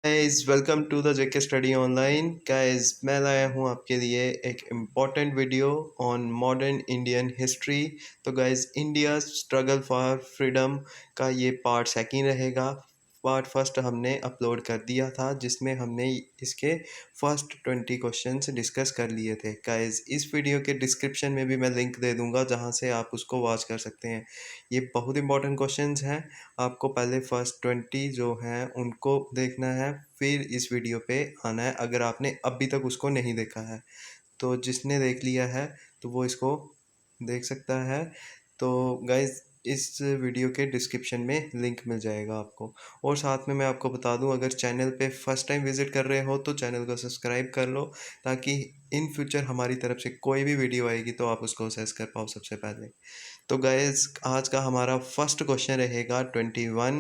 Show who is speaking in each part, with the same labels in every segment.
Speaker 1: Guys welcome to the JK study online. Guys मैं लाया हूँ आपके लिए एक important video on modern Indian history. तो guys India struggle for freedom का ये पार्ट सेकंड रहेगा। पार्ट फर्स्ट हमने अपलोड कर दिया था जिसमें हमने इसके फर्स्ट 20 क्वेश्चंस डिस्कस कर लिए थे। गाइस इस वीडियो के डिस्क्रिप्शन में भी मैं लिंक दे दूंगा जहाँ से आप उसको वॉच कर सकते हैं। ये बहुत इंपॉर्टेंट क्वेश्चंस हैं। आपको पहले फर्स्ट 20 जो हैं उनको देखना है, फिर इस वीडियो पे आना है अगर आपने अभी तक उसको नहीं देखा है। तो जिसने देख लिया है तो वो इसको देख सकता है। तो गाइज इस वीडियो के डिस्क्रिप्शन में लिंक मिल जाएगा आपको। और साथ में मैं आपको बता दूं, अगर चैनल पे फर्स्ट टाइम विजिट कर रहे हो तो चैनल को सब्सक्राइब कर लो ताकि इन फ्यूचर हमारी तरफ से कोई भी वीडियो आएगी तो आप उसको असेस कर पाओ सबसे पहले। तो गाइज आज का हमारा फर्स्ट क्वेश्चन रहेगा 21।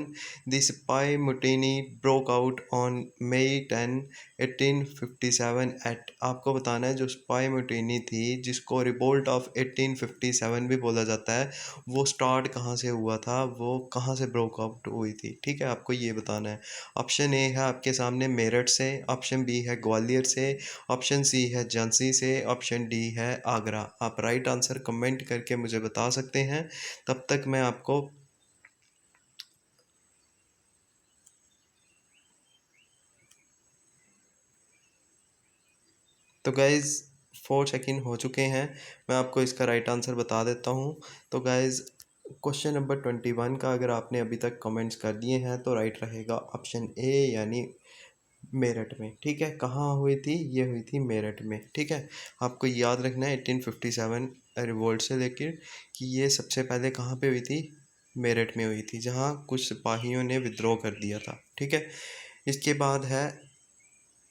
Speaker 1: The sepoy mutiny broke out on May 10 1857 at. आपको बताना है जो सिपाही मुटीनी थी जिसको रिवोल्ट ऑफ 1857 भी बोला जाता है, वो स्टार्ट कहाँ से हुआ था, वो कहाँ से ब्रोक आउट हुई थी। ठीक है, आपको ये बताना है। ऑप्शन ए है आपके सामने मेरठ से, ऑप्शन बी है ग्वालियर से, ऑप्शन सी है झांसी से, ऑप्शन डी है आगरा। आप राइट आंसर कमेंट करके मुझे बता सकते हैं। तब तक मैं आपको तो गाइज़ 4 सेकंड हो चुके हैं, मैं आपको इसका राइट आंसर बता देता हूँ। तो गाइज़ क्वेश्चन नंबर 21 का अगर आपने अभी तक कमेंट्स कर दिए हैं तो राइट रहेगा ऑप्शन ए यानी मेरठ में। ठीक है, कहाँ हुई थी, ये हुई थी मेरठ में। ठीक है, आपको याद रखना है 1857 रिवोल्ट से लेकर कि ये सबसे पहले कहाँ पे हुई थी, मेरठ में हुई थी, जहाँ कुछ सिपाहियों ने विद्रोह कर दिया था। ठीक है, इसके बाद है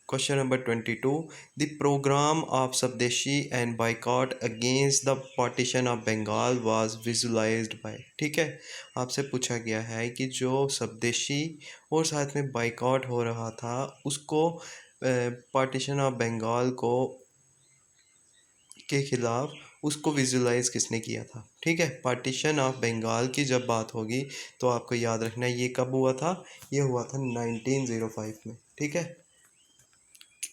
Speaker 1: question number 22। The program of swadeshi and boycott against the partition of Bengal was visualized by. ठीक है, आपसे पूछा गया है कि जो स्वदेशी और साथ में बाइकॉट हो रहा था उसको पार्टीशन ऑफ बंगाल को के खिलाफ उसको विजुलाइज किसने किया था। ठीक है, पार्टीशन ऑफ बंगाल की जब बात होगी तो आपको याद रखना है ये कब हुआ था, ये हुआ था 1905 में। ठीक है,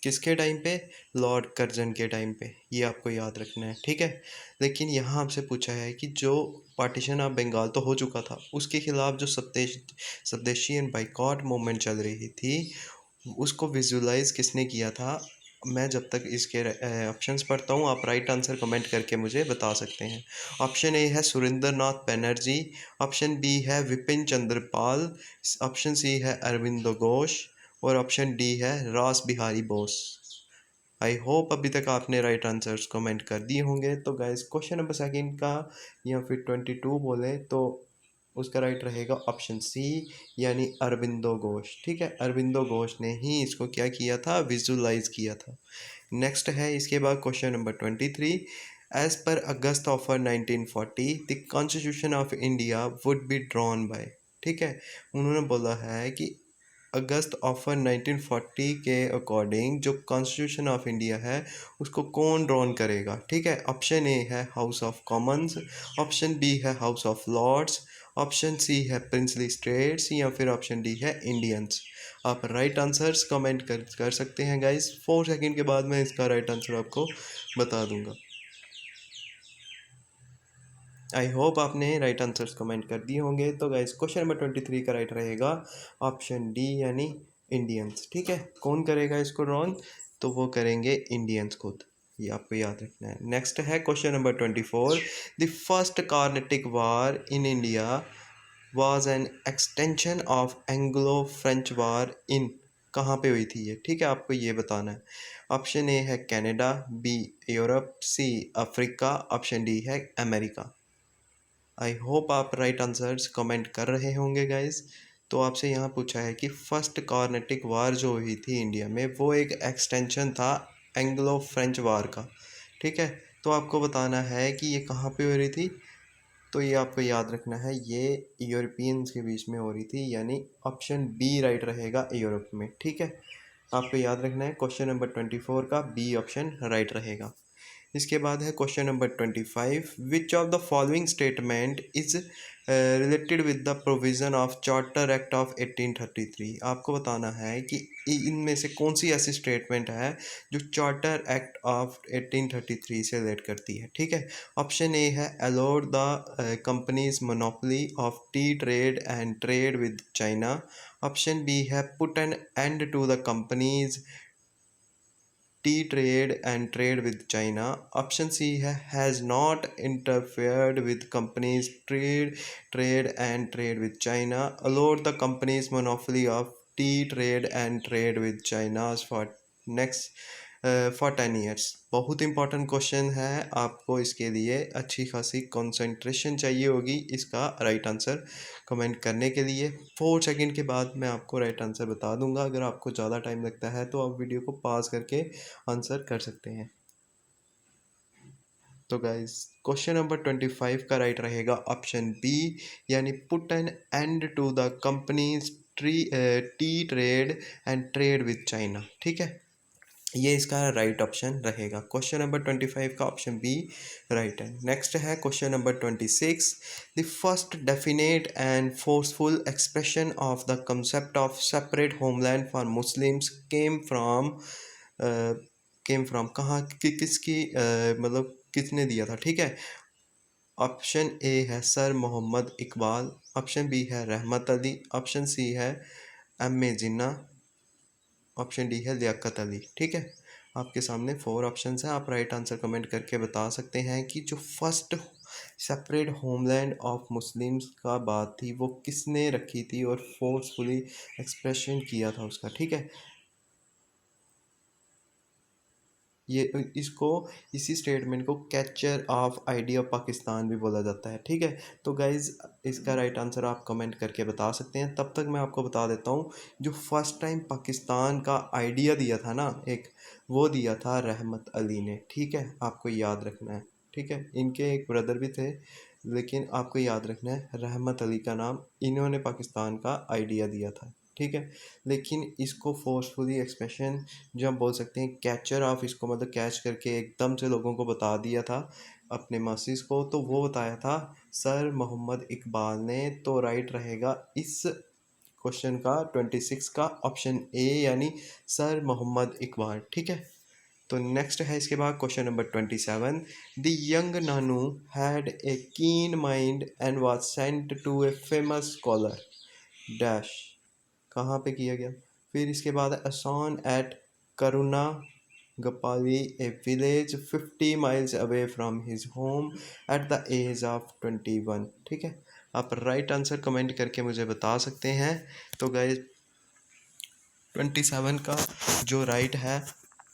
Speaker 1: किसके टाइम पे, लॉर्ड कर्जन के टाइम पे, ये आपको याद रखना है। ठीक है, लेकिन यहाँ आपसे पूछा है कि जो पार्टीशन ऑफ बंगाल तो हो चुका था, उसके खिलाफ जो स्वदेशी एंड बाइकॉट मूवमेंट चल रही थी उसको विजुलाइज किसने किया था। मैं जब तक इसके ऑप्शंस पढ़ता हूँ आप राइट आंसर कमेंट करके मुझे बता सकते हैं। ऑप्शन ए है सुरेंद्र नाथ बनर्जी, ऑप्शन बी है विपिन चंद्र पाल, ऑप्शन सी है अरविंदो घोष और ऑप्शन डी है रास बिहारी बोस। आई होप अभी तक आपने राइट आंसर्स कमेंट कर दिए होंगे। तो गाइस क्वेश्चन नंबर सेकंड का या फिर 22 बोले तो उसका राइट रहेगा ऑप्शन सी यानी अरविंदो घोष। ठीक है, अरविंदो घोष ने ही इसको क्या किया था, विजुलाइज किया था। नेक्स्ट है इसके बाद question number 23। As per August offer 1940 the constitution of India would be drawn by. ठीक है, उन्होंने बोला है कि अगस्त ऑफर 1940 के अकॉर्डिंग जो कॉन्स्टिट्यूशन ऑफ इंडिया है उसको कौन ड्रॉन करेगा। ठीक है, ऑप्शन ए है House of Commons, option B है House of Lords, option C है प्रिंसली स्टेट्स या फिर ऑप्शन डी है इंडियंस। आप राइट आंसर्स कमेंट कर सकते हैं गाइस। 4 सेकंड के बाद मैं इसका राइट आंसर आपको बता दूंगा। आई होप आपने राइट आंसर्स कमेंट कर दिए होंगे। तो गाइस क्वेश्चन नंबर 23 का राइट रहेगा ऑप्शन डी यानी इंडियंस। ठीक है, कौन करेगा इसको रॉन्ग, तो वो करेंगे इंडियंस खुद, ये आपको याद रखना है। नेक्स्ट है question number 24। The first Carnatic war in India was an extension of Anglo French war in. कहाँ पे हुई थी ये, ठीक है, आपको ये बताना है। ऑप्शन ए है Canada, B Europe, C Africa, option D है अमेरिका। आई होप आप राइट आंसर्स कमेंट कर रहे होंगे गाइस। तो आपसे यहाँ पूछा है कि फर्स्ट कार्नेटिक वार जो हुई थी इंडिया में वो एक एक्सटेंशन था एंग्लो फ्रेंच वार का। ठीक है, तो आपको बताना है कि ये कहाँ पे हो रही थी। तो ये आपको याद रखना है ये यूरोपियंस के बीच में हो रही थी, यानी ऑप्शन बी राइट रहेगा यूरोप में। ठीक है, आपको याद रखना है क्वेश्चन नंबर 24 का बी ऑप्शन राइट रहेगा। इसके बाद है question number 25, which of the following statement is related with the provision of charter act of 1833। आपको बताना है कि इनमें से कौन सी ऐसी स्टेटमेंट है जो चार्टर एक्ट ऑफ 1833 से रिलेट करती है। ठीक है, ऑप्शन ए है allowed the companies monopoly of tea trade and trade with China. Option B है put an end to the companies tea trade and trade with China. Option C है has not interfered with companies trade and trade with China. Allowed the company's monopoly of tea trade and trade with China for next for 10 years। बहुत important question है, आपको इसके लिए अच्छी खासी concentration चाहिए होगी इसका राइट आंसर कमेंट करने के लिए। 4 सेकंड के बाद मैं आपको राइट आंसर बता दूंगा। अगर आपको ज़्यादा टाइम लगता है तो आप वीडियो को पॉज करके आंसर कर सकते हैं। तो गाइस क्वेश्चन नंबर 25 का राइट रहेगा ऑप्शन बी, यानी put an end to the companies T trade and trade with China. ठीक है, ये इसका राइट ऑप्शन रहेगा। क्वेश्चन नंबर 25 का ऑप्शन बी राइट है। नेक्स्ट है question number 26, the first definite and forceful expression of the concept of separate homeland for Muslims came from कहाँ किसकी मतलब किसने दिया था। ठीक है, ऑप्शन ए है sir Mohammad Iqbal, option B है रहमत अली, ऑप्शन सी है M A Jinnah, option D है लियाकत अली। ठीक है, आपके सामने 4 ऑप्शंस हैं, आप राइट आंसर कमेंट करके बता सकते हैं कि जो first separate homeland of Muslims का बात थी वो किसने रखी थी और फोर्सफुली एक्सप्रेशन किया था उसका। ठीक है, ये इसको इसी स्टेटमेंट को कैचर ऑफ आइडिया पाकिस्तान भी बोला जाता है। ठीक है, तो गाइज इसका राइट आंसर आप कमेंट करके बता सकते हैं। तब तक मैं आपको बता देता हूँ, जो फर्स्ट टाइम पाकिस्तान का आइडिया दिया था ना एक, वो दिया था रहमत अली ने। ठीक है, आपको याद रखना है। ठीक है, इनके एक ब्रदर भी थे, लेकिन आपको याद रखना है रहमत अली का नाम, इन्होंने पाकिस्तान का आइडिया दिया था। ठीक है, लेकिन इसको फोर्सफुली एक्सप्रेशन जो हम बोल सकते हैं कैचर ऑफ, इसको मतलब कैच करके एकदम से लोगों को बता दिया था अपने मासिस को, तो वो बताया था सर मोहम्मद इकबाल ने। तो राइट रहेगा इस क्वेश्चन का 26 का ऑप्शन ए, यानी सर मोहम्मद इकबाल। ठीक है, तो नेक्स्ट है इसके बाद question number 27, the young Nanu had a keen mind and was sent to a famous scholar dash, कहाँ पे किया गया। फिर इसके बाद Asan at Karunagappally a village 50 miles away from his home at the age of 21। ठीक है, आप राइट आंसर कमेंट करके मुझे बता सकते हैं। तो गाइस 27 का जो राइट है,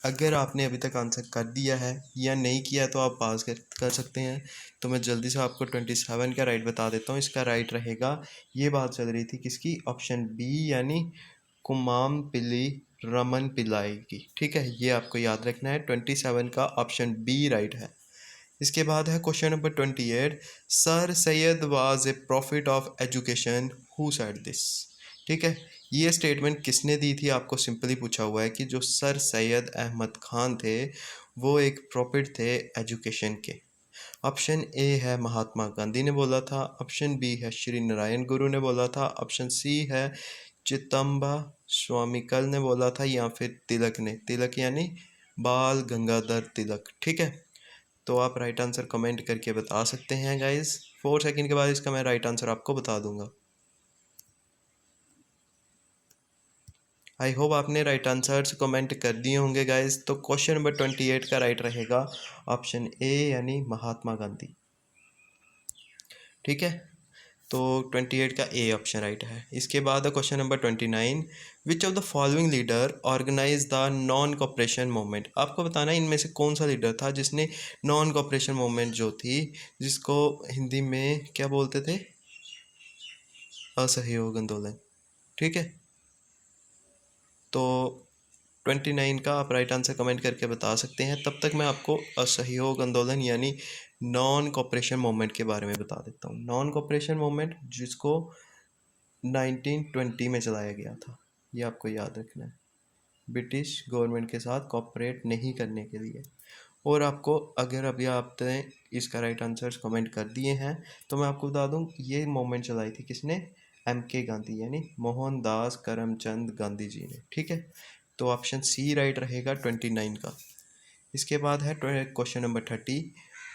Speaker 1: अगर आपने अभी तक आंसर कर दिया है या नहीं किया तो आप पास कर सकते हैं। तो मैं जल्दी से आपको 27 का राइट बता देता हूँ। इसका राइट रहेगा, ये बात चल रही थी किसकी, ऑप्शन बी, यानी कुमाम पिली रमन पिल्लाई की। ठीक है, ये आपको याद रखना है। 27 का ऑप्शन बी राइट है। इसके बाद है question number 28, sir Syed was a profit of education, who said this. ठीक है, ये स्टेटमेंट किसने दी थी, आपको सिंपली पूछा हुआ है कि जो सर सैयद अहमद खान थे वो एक प्रॉफिट थे एजुकेशन के। ऑप्शन ए है महात्मा गांधी ने बोला था, ऑप्शन बी है श्री नारायण गुरु ने बोला था, ऑप्शन सी है चिदम्बा स्वामीकल ने बोला था, या फिर तिलक ने, तिलक यानी बाल गंगाधर तिलक। ठीक है, तो आप राइट आंसर कमेंट करके बता सकते हैं गाइस। 4 सेकंड के बाद इसका मैं राइट आंसर आपको बता दूंगा। आई होप आपने राइट आंसर्स कमेंट कर दिए होंगे गाइस। तो क्वेश्चन नंबर 28 का राइट रहेगा ऑप्शन ए, यानी महात्मा गांधी। ठीक है, तो 28 का ए ऑप्शन राइट है। इसके बाद question number 29, which of the following leader organize the non cooperation movement. आपको बताना है इनमें से कौन सा लीडर था जिसने नॉन कॉपरेशन मूवमेंट जो थी, जिसको हिंदी में क्या बोलते थे, असहयोग आंदोलन। ठीक है, तो 29 का आप राइट आंसर कमेंट करके बता सकते हैं। तब तक मैं आपको असहयोग आंदोलन यानी नॉन कॉपरेशन मूवमेंट के बारे में बता देता हूँ। नॉन कॉपरेशन मूवमेंट जिसको 1920 में चलाया गया था, ये आपको याद रखना है, ब्रिटिश गवर्नमेंट के साथ कॉपरेट नहीं करने के लिए। और आपको अगर अभी आपने इसका राइट आंसर कमेंट कर दिए हैं तो मैं आपको बता दूं ये मूवमेंट चलाई थी किसने, MK गांधी यानी मोहनदास करमचंद गांधी जी ने। ठीक है, तो ऑप्शन सी राइट रहेगा 29 का। इसके बाद है question number 30,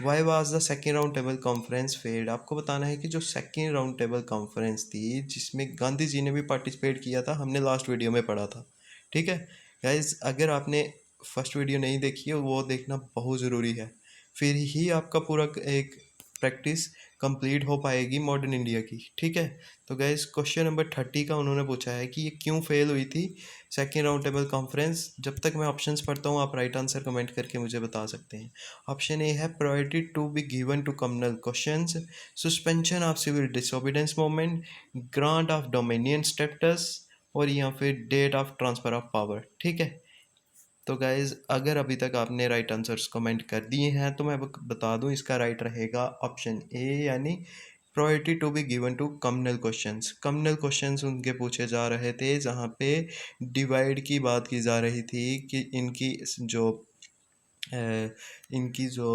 Speaker 1: why was the second round table conference failed. आपको बताना है कि जो सेकेंड राउंड टेबल कॉन्फ्रेंस थी जिसमें गांधी जी ने भी पार्टिसिपेट किया था, हमने लास्ट वीडियो में पढ़ा था। ठीक है गाइज, अगर आपने फर्स्ट वीडियो नहीं देखी है वो देखना बहुत ज़रूरी है, फिर ही आपका पूरा एक प्रैक्टिस कंप्लीट हो पाएगी मॉडर्न इंडिया की। ठीक है, तो गाइज क्वेश्चन नंबर 30 का उन्होंने पूछा है कि ये क्यों फेल हुई थी सेकेंड राउंड टेबल कॉन्फ्रेंस। जब तक मैं ऑप्शंस पढ़ता हूँ आप राइट आंसर कमेंट करके मुझे बता सकते हैं। ऑप्शन ए है priority to be given to communal questions, suspension of civil disobedience movement, grant of dominion status, और या फिर date of transfer of power. ठीक है, तो गाइज अगर अभी तक आपने राइट आंसर्स कमेंट कर दिए हैं तो मैं बता दूं इसका राइट रहेगा ऑप्शन ए यानी priority to be given to communal questions. Communal questions उनके पूछे जा रहे थे जहां पे डिवाइड की बात की जा रही थी कि इनकी जो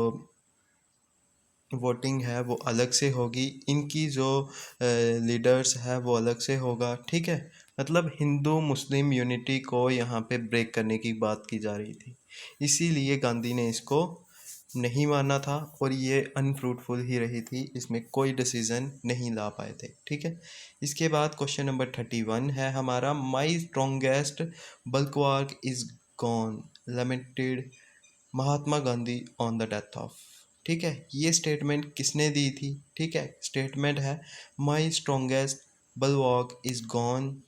Speaker 1: वोटिंग है वो अलग से होगी, इनकी जो लीडर्स है वो अलग से होगा। ठीक है, मतलब हिंदू मुस्लिम यूनिटी को यहाँ पे ब्रेक करने की बात की जा रही थी, इसीलिए गांधी ने इसको नहीं माना था और ये अनफ्रूटफुल ही रही थी, इसमें कोई डिसीजन नहीं ला पाए थे। ठीक है, इसके बाद क्वेश्चन नंबर 31 है हमारा, my strongest bulwark is gone lamented Mahatma Gandhi on the death of. ठीक है, ये स्टेटमेंट किसने दी थी। ठीक है, स्टेटमेंट है my strongest bulwark is gone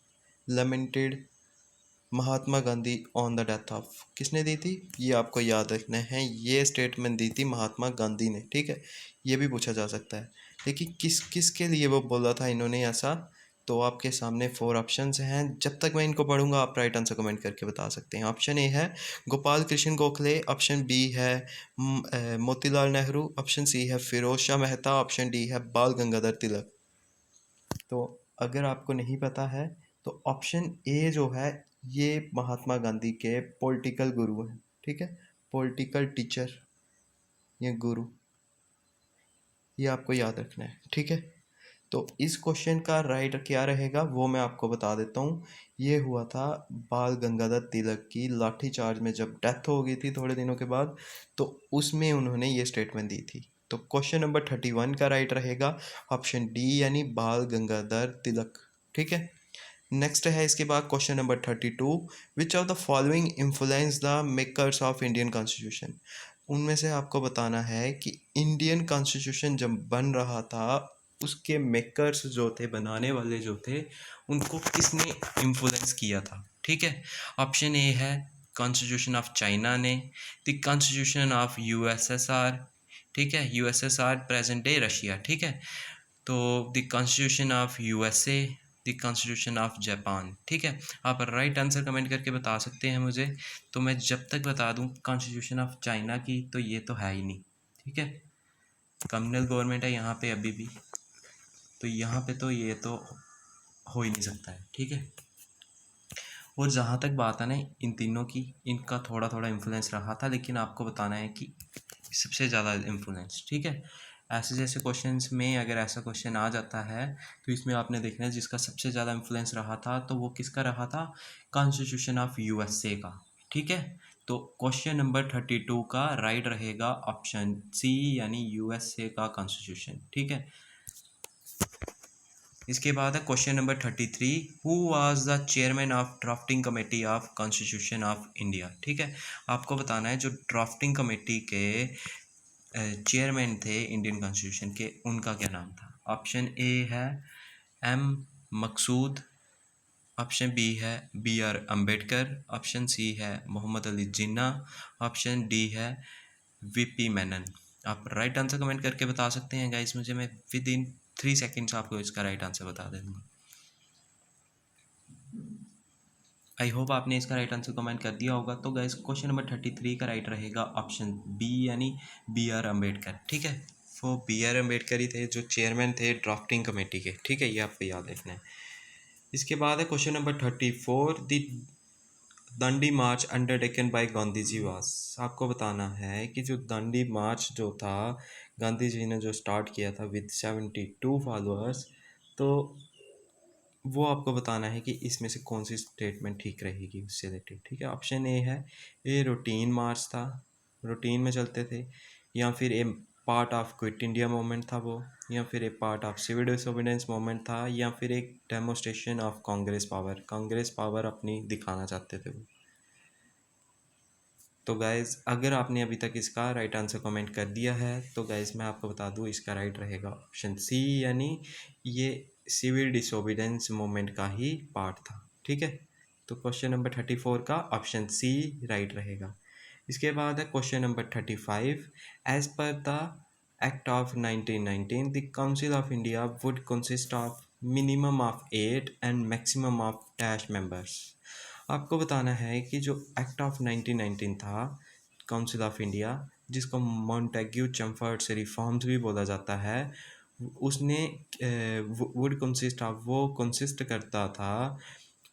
Speaker 1: lamented Mahatma Gandhi on the death of. किसने दी थी, ये आपको याद रखना है, ये स्टेटमेंट दी थी महात्मा गांधी ने। ठीक है, ये भी पूछा जा सकता है, लेकिन किस किस के लिए वो बोला था इन्होंने ऐसा। तो आपके सामने 4 ऑप्शंस हैं, जब तक मैं इनको पढ़ूंगा आप राइट आंसर कमेंट करके बता सकते हैं। ऑप्शन ए है गोपाल कृष्ण गोखले, ऑप्शन बी है मोतीलाल नेहरू, ऑप्शन सी है फिरोज शाह मेहता, ऑप्शन डी है बाल गंगाधर तिलक। तो अगर आपको नहीं पता है तो ऑप्शन ए जो है ये महात्मा गांधी के पॉलिटिकल गुरु हैं। ठीक है, पॉलिटिकल टीचर या गुरु, ये आपको याद रखना है। ठीक है, तो इस क्वेश्चन का राइट क्या रहेगा वो मैं आपको बता देता हूँ। ये हुआ था बाल गंगाधर तिलक की लाठी चार्ज में जब डेथ हो गई थी थोड़े दिनों के बाद, तो उसमें उन्होंने ये स्टेटमेंट दी थी। तो क्वेश्चन नंबर 31 का राइट रहेगा ऑप्शन डी यानी बाल गंगाधर तिलक। ठीक है, नेक्स्ट है इसके बाद question number 32, which of the following influence the makers of Indian constitution. उनमें से आपको बताना है कि इंडियन कॉन्स्टिट्यूशन जब बन रहा था उसके मेकर्स जो थे, बनाने वाले जो थे, उनको किसने इन्फ्लुएंस किया था। ठीक है, ऑप्शन ए है कॉन्स्टिट्यूशन ऑफ चाइना ने, द कॉन्स्टिट्यूशन ऑफ यूएसएसआर, ठीक है, यूएसएसआर प्रेजेंट डे रशिया। ठीक है, तो the constitution of USA, the constitution of Japan. ठीक है, आप राइट आंसर कमेंट करके बता सकते हैं मुझे, तो मैं जब तक बता दूं कॉन्स्टिट्यूशन ऑफ चाइना की, तो ये तो है ही नहीं। ठीक है, कम्युनल गवर्नमेंट है यहाँ पे अभी भी, तो यहाँ पे तो ये तो हो ही नहीं सकता है। ठीक है, और जहाँ तक बात है ना इन तीनों की, इनका थोड़ा थोड़ा इन्फ्लुएंस रहा था, लेकिन आपको बताना है कि सबसे ज़्यादा इन्फ्लुएंस। ठीक है, ऐसे जैसे क्वेश्चंस में अगर ऐसा क्वेश्चन आ जाता है तो इसमें आपने देखना है जिसका सबसे ज़्यादा इन्फ्लुएंस रहा था, तो वो किसका रहा था, कॉन्स्टिट्यूशन ऑफ यूएसए का। ठीक है, तो क्वेश्चन नंबर 32 का राइट रहेगा ऑप्शन सी यानी यूएसए का कॉन्स्टिट्यूशन। ठीक है, इसके बाद है question number 33, who was the chairman of drafting committee of constitution of India. ठीक है, आपको बताना है जो ड्राफ्टिंग कमेटी के चेयरमैन थे इंडियन कॉन्स्टिट्यूशन के, उनका क्या नाम था। ऑप्शन ए है एम मकसूद, ऑप्शन बी है B R Ambedkar, option C है मोहम्मद अली जिन्ना, ऑप्शन डी है वीपी मेनन। आप राइट आंसर कमेंट करके बता सकते हैं गाइस मुझे, मैं विद इन 3 सेकेंड्स आपको इसका राइट आंसर बता दूंगा। आई होप आपने इसका राइट आंसर कमेंट कर दिया होगा। तो गाइस क्वेश्चन नंबर 33 का राइट रहेगा ऑप्शन बी यानी बी आर अम्बेडकर। ठीक है, वो बी आर अम्बेडकर ही थे जो चेयरमैन थे ड्राफ्टिंग कमेटी के। ठीक है, ये आपको याद रखना है। इसके बाद है question number 34, Dandi march undertaken by Gandhi ji was, आपको बताना है कि जो दांडी मार्च जो था, गांधी जी ने जो स्टार्ट किया था विद 72 फॉलोअर्स, तो वो आपको बताना है कि इसमें से कौन सी स्टेटमेंट ठीक रहेगी उससे रिलेटेड। ठीक है, ऑप्शन ए है, ए रूटीन मार्च था, रूटीन में चलते थे, या फिर a part of Quit India movement था वो, या फिर एक part of civil disobedience movement था, या फिर एक डेमोस्ट्रेशन ऑफ कांग्रेस पावर अपनी दिखाना चाहते थे वो। तो गाइज़ अगर आपने अभी तक इसका राइट आंसर कमेंट कर दिया है तो गाइज़ मैं आपको बता दूँ इसका राइट रहेगा ऑप्शन सी, यानी ये सिविल डिसोबीडियंस मूवमेंट का ही पार्ट था। ठीक है, तो क्वेश्चन नंबर 34 का ऑप्शन सी राइट रहेगा। इसके बाद है question number 35। As per the act of 1919 the council of India would consist of minimum of 8 and maximum of dash members. आपको बताना है कि जो एक्ट ऑफ 1919 था काउंसिल ऑफ इंडिया, जिसको मॉन्टेग्यू चैम्फर्ड्स रिफॉर्म्स भी बोला जाता है, उसने वुड कंसिस्ट ऑफ, वो कंसिस्ट करता था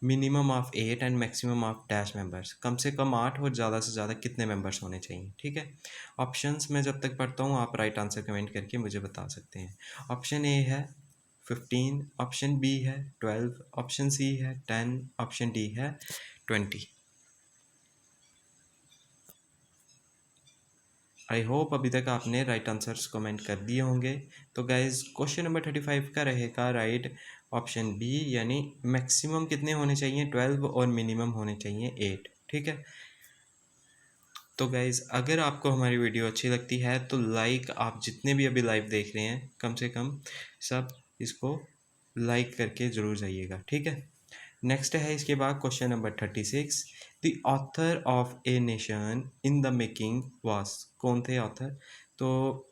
Speaker 1: minimum of 8 and maximum of dash members, कम से कम 8 और ज़्यादा से ज़्यादा कितने मेंबर्स होने चाहिए। ठीक है, ऑप्शंस में जब तक पढ़ता हूँ आप राइट आंसर कमेंट करके मुझे बता सकते हैं। ऑप्शन ए है 15, ऑप्शन बी है 12, ऑप्शन सी है 10, ऑप्शन डी है 20। आई होप अभी तक आपने राइट आंसर्स कमेंट कर दिए होंगे। तो गाइज क्वेश्चन नंबर 35 का रहेगा राइट ऑप्शन बी, यानी मैक्सिमम कितने होने चाहिए 12 और मिनिमम होने चाहिए 8। ठीक है, तो गाइज़ अगर आपको हमारी वीडियो अच्छी लगती है तो लाइक, आप जितने भी अभी लाइव देख रहे हैं कम से कम सब इसको लाइक करके ज़रूर जाइएगा। ठीक है, नेक्स्ट है इसके बाद question number 36। The author of a nation in the making was, कौन थे ऑथर? तो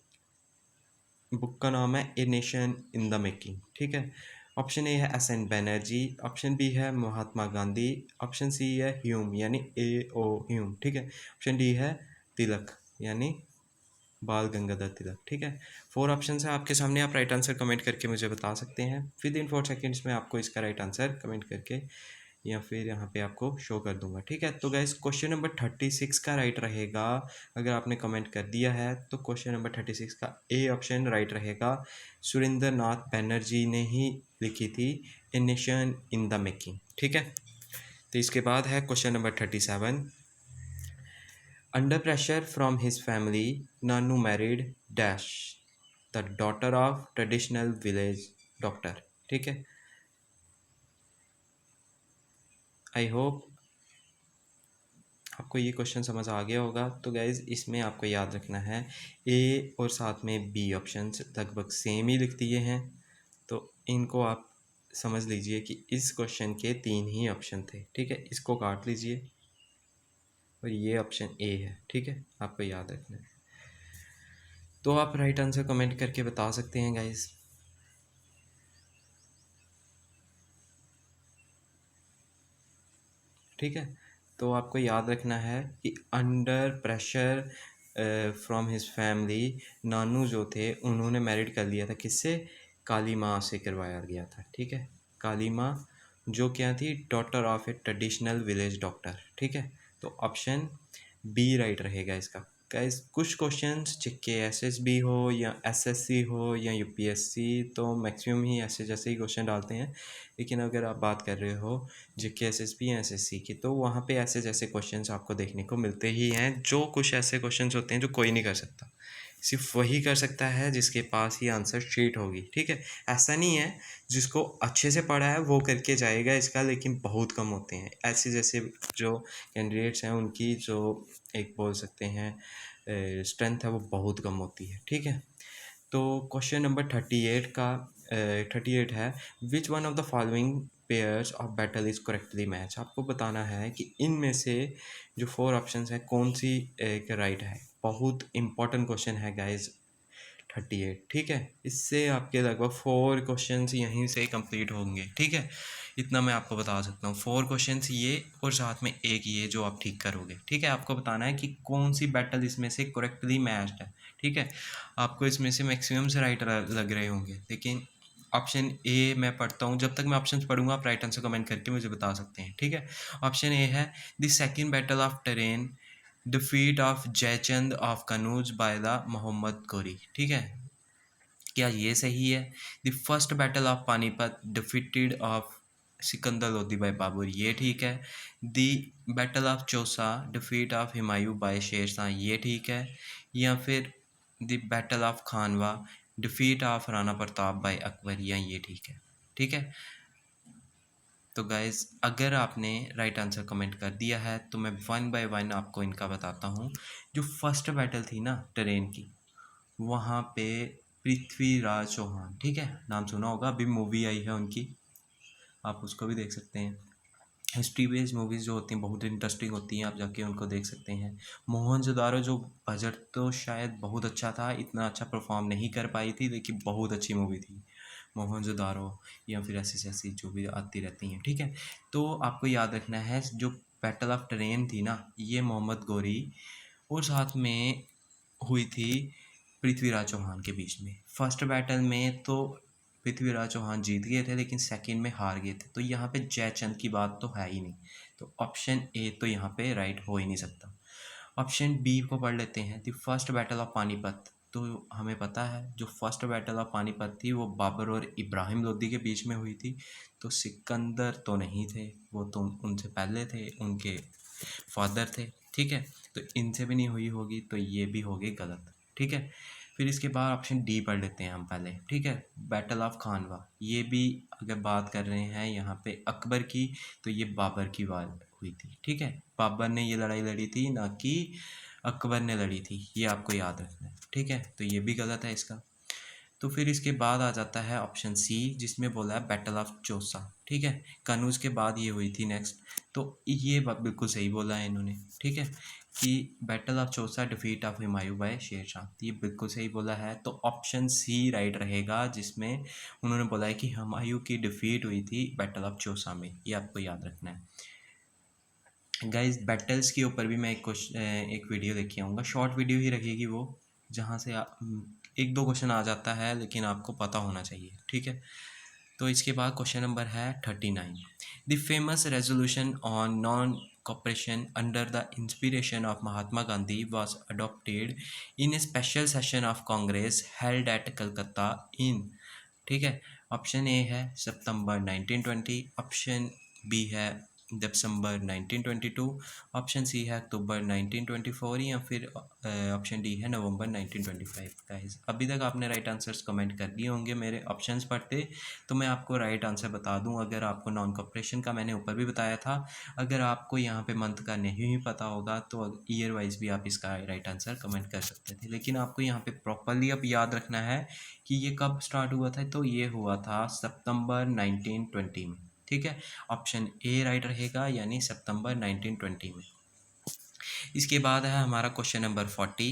Speaker 1: बुक का नाम है a nation in the making. ठीक है, ऑप्शन ए है S N Banerjee, option B है महात्मा गांधी, ऑप्शन सी है ह्यूम यानी ए ओ ह्यूम। ठीक है, ऑप्शन डी है तिलक यानी बाल गंगाधर तिलक। ठीक है, 4 ऑप्शन है आपके सामने, आप राइट आंसर कमेंट करके मुझे बता सकते हैं। विद इन 4 सेकेंड्स में आपको इसका राइट आंसर कमेंट करके या फिर यहाँ पे आपको शो कर दूंगा। ठीक है, तो गाइस क्वेश्चन नंबर 36 का राइट रहेगा, अगर आपने कमेंट कर दिया है तो क्वेश्चन नंबर 36 का ए ऑप्शन राइट रहेगा। सुरेंद्र नाथ बैनर्जी ने ही लिखी थी ए नेशन इन द मेकिंग। ठीक है, तो इसके बाद है question number 37। Under pressure from his family Nanu married dash the daughter of traditional village doctor. ठीक है, आई होप आपको ये क्वेश्चन समझ आ गया होगा। तो गाइज़ इसमें आपको याद रखना है ए और साथ में बी ऑप्शंस लगभग सेम ही लिख दिए हैं, तो इनको आप समझ लीजिए कि इस क्वेश्चन के 3 ही ऑप्शन थे। ठीक है, इसको काट लीजिए और ये ऑप्शन ए है। ठीक है, आपको याद रखना है। तो आप राइट आंसर कमेंट करके बता सकते हैं गाइज़। ठीक है, तो आपको याद रखना है कि under pressure from his family, Nanu जो थे उन्होंने मैरिड कर लिया था किससे? काली माँ से करवाया गया था। ठीक है, काली माँ जो क्या थी? Daughter of A traditional village doctor. ठीक है, तो ऑप्शन बी राइट रहेगा इसका। गाइस कुछ क्वेश्चंस के एसएसबी हो या एसएससी हो या यूपीएससी, तो मैक्सिमम ही ऐसे जैसे ही क्वेश्चन डालते हैं, लेकिन अगर आप बात कर रहे हो जेके एसएसबी या एसएससी की, तो वहाँ पे ऐसे जैसे क्वेश्चंस आपको देखने को मिलते ही हैं। जो कुछ ऐसे क्वेश्चंस होते हैं जो कोई नहीं कर सकता, सिर्फ वही कर सकता है जिसके पास ही आंसर शीट होगी। ठीक है, ऐसा नहीं है जिसको अच्छे से पढ़ा है वो करके जाएगा इसका, लेकिन बहुत कम होते हैं ऐसे जैसे जो कैंडिडेट्स हैं उनकी जो एक बोल सकते हैं स्ट्रेंथ है वो बहुत कम होती है। ठीक है, तो क्वेश्चन नंबर 38 का 38 है which one of the following pairs of battle is correctly match. आपको बताना है कि इनमें से जो 4 ऑप्शंस है कौन सी एक राइट है। बहुत इंपॉर्टेंट क्वेश्चन है गाइज 38। ठीक है, इससे आपके लगभग 4 क्वेश्चंस यहीं से कंप्लीट होंगे। ठीक है, इतना मैं आपको बता सकता हूँ। 4 क्वेश्चंस ये और साथ में एक ये जो आप ठीक करोगे। ठीक है, आपको बताना है कि कौन सी बैटल इसमें से करेक्टली मैच्ड है। ठीक है, आपको इसमें से मैक्सिमम से राइट लग रहे होंगे, लेकिन
Speaker 2: ऑप्शन ए मैं पढ़ता हूँ, जब तक मैं ऑप्शन पढ़ूंगा आप राइट आंसर कमेंट करके मुझे बता सकते हैं, ठीक है। ऑप्शन ए है the second battle of Tarain, defeat of Jaichand of Kannauj by the Mohammad Ghori, ठीक है, क्या ये सही है। The first battle of Panipat, defeated of Sikandar Lodhi by Babur, ये ठीक है। The battle of Chausa, defeat of Humayun by Sher Shah, ये ठीक है। या फिर the battle of Khanwa, defeat of Rana Pratap by Akbar, या ये ठीक है, ठीक है। तो गाइज़ अगर आपने राइट आंसर कमेंट कर दिया है तो मैं वन बाय वन आपको इनका बताता हूँ। जो फर्स्ट बैटल थी ना ट्रेन की, वहाँ पे पृथ्वीराज चौहान, ठीक है, नाम सुना होगा, अभी मूवी आई है उनकी, आप उसको भी देख सकते हैं। हिस्ट्री बेस्ड मूवीज़ जो होती हैं बहुत इंटरेस्टिंग होती हैं, आप जाके उनको देख सकते हैं। मोहनजोदारो जो बजट तो शायद बहुत अच्छा था, इतना अच्छा परफॉर्म नहीं कर पाई थी, लेकिन बहुत अच्छी मूवी थी मोहनजोदारो, या फिर ऐसी ऐसी जो भी आती रहती हैं, ठीक है। तो आपको याद रखना है जो बैटल ऑफ ट्रेन थी ना, ये मोहम्मद गौरी और साथ में हुई थी पृथ्वीराज चौहान के बीच में। फर्स्ट बैटल में तो पृथ्वीराज चौहान जीत गए थे, लेकिन सेकंड में हार गए थे, तो यहाँ पे जयचंद की बात तो है ही नहीं। तो ऑप्शन ए तो यहाँ पे राइट हो ही नहीं सकता। ऑप्शन बी को पढ़ लेते हैं, the first battle of Panipat. तो हमें पता है जो फर्स्ट बैटल ऑफ पानीपत थी वो बाबर और इब्राहिम लोदी के बीच में हुई थी। तो सिकंदर तो नहीं थे, वो तो उनसे पहले थे, उनके फादर थे, ठीक है। तो इनसे भी नहीं हुई होगी, तो ये भी होगी गलत, ठीक है। फिर इसके बाद ऑप्शन डी पढ़ लेते हैं हम पहले, ठीक है। बैटल ऑफ खानवा, ये भी अगर बात कर रहे हैं यहाँ पे अकबर की, तो ये बाबर की वार हुई थी, ठीक है। बाबर ने ये लड़ाई लड़ी थी, ना कि अकबर ने लड़ी थी, ये आपको याद रखना है, ठीक है। तो ये भी गलत है इसका। तो फिर इसके बाद आ जाता है ऑप्शन सी, जिसमें बोला है बैटल ऑफ चौसा, ठीक है। कनूज के बाद ये हुई थी नेक्स्ट। तो ये बिल्कुल सही बोला है इन्होंने, ठीक है, कि battle of Chausa, defeat of Humayun by Sher Shah, तो ये बिल्कुल सही बोला है। तो ऑप्शन सी राइट रहेगा, जिसमें उन्होंने बोला है कि हुमायूं की डिफीट हुई थी बैटल ऑफ चौसा में, ये आपको याद रखना है। गाइस बैटल्स के ऊपर भी मैं एक वीडियो लेके आऊँगा, शॉर्ट वीडियो ही रहेगी वो, जहाँ से एक दो क्वेश्चन आ जाता है, लेकिन आपको पता होना चाहिए, ठीक है। तो इसके बाद क्वेश्चन नंबर है 39, the famous resolution on non cooperation under the inspiration of Mahatma Gandhi was adopted in a special session of Congress held at Calcutta in, ठीक है। ऑप्शन ए है सितंबर 1920, ऑप्शन बी है दिसंबर 1922, ऑप्शन सी है अक्टूबर 1924, या फिर ऑप्शन डी है नवंबर 1925। गाइस अभी तक आपने राइट आंसर्स कमेंट कर दिए होंगे मेरे ऑप्शंस पढ़ते, तो मैं आपको राइट आंसर बता दूं। अगर आपको नॉन कॉपरेशन का मैंने ऊपर भी बताया था, अगर आपको यहाँ पे मंथ का नहीं भी पता होगा तो ईयर वाइज भी आप इसका राइट आंसर कमेंट कर सकते थे, लेकिन आपको यहाँ पे प्रॉपरली अब याद रखना है कि ये कब स्टार्ट हुआ था। तो ये हुआ था सितंबर 1920 में, ठीक है। ऑप्शन ए राइट रहेगा, यानी सितंबर 1920 में। इसके बाद है हमारा question number 40,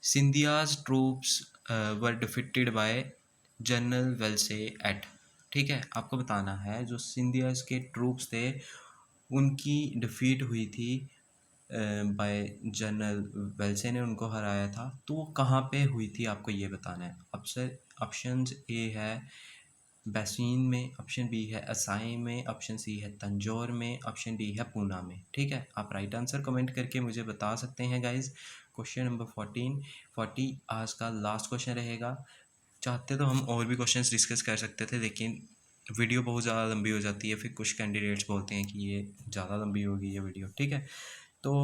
Speaker 2: Scindia's troops were defeated by General Wellesley at, ठीक है। आपको बताना है जो सिंधियाज के ट्रूप्स थे उनकी डिफीट हुई थी बाय जनरल वेल्से ने उनको हराया था, तो वो कहाँ पे हुई थी आपको ये बताना है। ऑप्शन ए है बैसीन में, ऑप्शन बी है असाई में, ऑप्शन सी है तंजौर में, ऑप्शन डी है पूना में, ठीक है। आप राइट आंसर कमेंट करके मुझे बता सकते हैं गाइज। क्वेश्चन नंबर 40 आज का लास्ट क्वेश्चन रहेगा। चाहते तो हम और भी क्वेश्चंस डिस्कस कर सकते थे, लेकिन वीडियो बहुत ज़्यादा लंबी हो जाती है, फिर कुछ कैंडिडेट्स बोलते हैं कि ये ज़्यादा लंबी होगी ये वीडियो, ठीक है। तो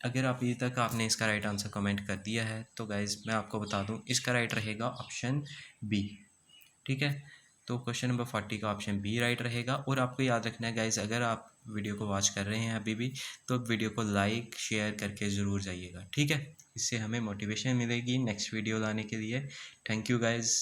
Speaker 2: अगर आप अभी तक आपने इसका राइट आंसर कमेंट कर दिया है तो गाइज मैं आपको बता दूं इसका राइट रहेगा ऑप्शन बी, ठीक है। तो क्वेश्चन नंबर 40 का ऑप्शन बी राइट रहेगा। और आपको याद रखना है गाइज, अगर आप वीडियो को वॉच कर रहे हैं अभी भी, तो वीडियो को लाइक शेयर करके ज़रूर जाइएगा, ठीक है। इससे हमें मोटिवेशन मिलेगी नेक्स्ट वीडियो लाने के लिए। Thank you guys.